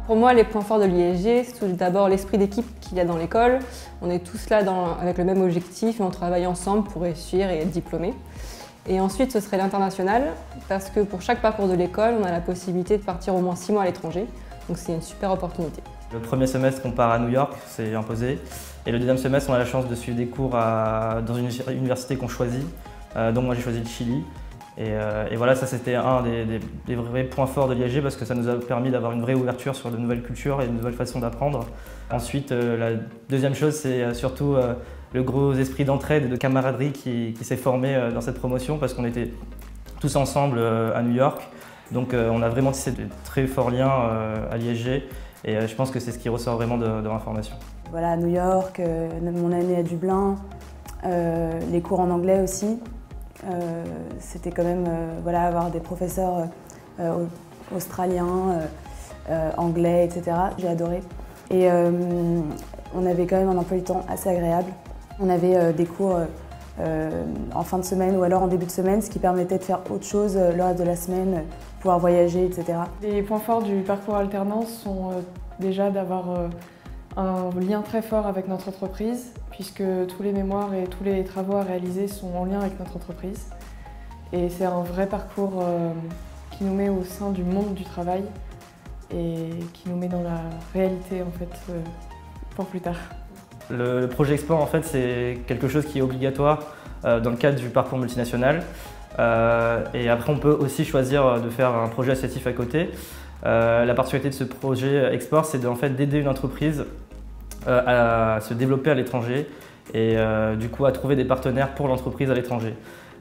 Pour moi, les points forts de l'ISG, c'est tout d'abord l'esprit d'équipe qu'il y a dans l'école. On est tous là avec le même objectif et on travaille ensemble pour réussir et être diplômés. Et ensuite, ce serait l'international, parce que pour chaque parcours de l'école, on a la possibilité de partir au moins 6 mois à l'étranger. Donc c'est une super opportunité. Le premier semestre, on part à New York, c'est imposé. Et le deuxième semestre, on a la chance de suivre des cours dans une université qu'on choisit. Donc moi, j'ai choisi le Chili. Et voilà, ça c'était un des vrais points forts de l'ISG parce que ça nous a permis d'avoir une vraie ouverture sur de nouvelles cultures et de nouvelles façons d'apprendre. Ensuite, la deuxième chose, c'est surtout le gros esprit d'entraide et de camaraderie qui s'est formé dans cette promotion parce qu'on était tous ensemble à New York. Donc on a vraiment tissé de très forts liens à l'ISG et je pense que c'est ce qui ressort vraiment de l'information. Voilà, à New York, mon année à Dublin, les cours en anglais aussi. C'était quand même voilà, avoir des professeurs australiens, anglais, etc. J'ai adoré. Et on avait quand même un emploi du temps assez agréable. On avait des cours en fin de semaine ou alors en début de semaine, ce qui permettait de faire autre chose le reste de la semaine, pouvoir voyager, etc. Les points forts du parcours alternance sont déjà d'avoir un lien très fort avec notre entreprise, puisque tous les mémoires et tous les travaux à réaliser sont en lien avec notre entreprise. Et c'est un vrai parcours qui nous met au sein du monde du travail et qui nous met dans la réalité en fait pour plus tard. Le projet Export en fait c'est quelque chose qui est obligatoire dans le cadre du parcours multinational. Et après on peut aussi choisir de faire un projet associatif à côté. La particularité de ce projet Export c'est en fait d'aider une entreprise à se développer à l'étranger et du coup à trouver des partenaires pour l'entreprise à l'étranger.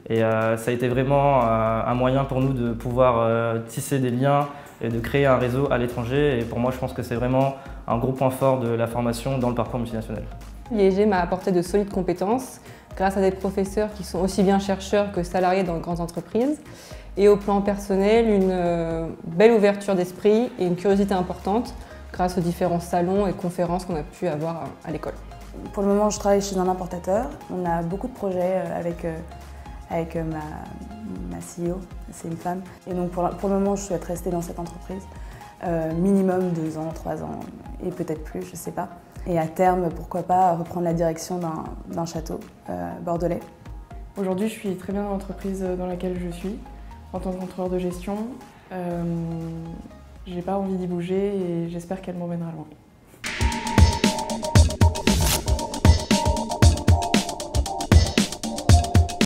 Et ça a été vraiment un moyen pour nous de pouvoir tisser des liens et de créer un réseau à l'étranger. Et pour moi, je pense que c'est vraiment un gros point fort de la formation dans le parcours multinational. L'ISG m'a apporté de solides compétences grâce à des professeurs qui sont aussi bien chercheurs que salariés dans de grandes entreprises. Et au plan personnel, une belle ouverture d'esprit et une curiosité importante grâce aux différents salons et conférences qu'on a pu avoir à l'école. Pour le moment, je travaille chez un importateur. On a beaucoup de projets avec ma CEO, c'est une femme. Et donc pour le moment, je souhaite rester dans cette entreprise. Minimum 2 ans, 3 ans et peut-être plus, je ne sais pas. Et à terme, pourquoi pas reprendre la direction d'un château bordelais. Aujourd'hui, je suis très bien dans l'entreprise dans laquelle je suis, en tant que contrôleur de gestion. J'ai pas envie d'y bouger et j'espère qu'elle m'emmènera loin.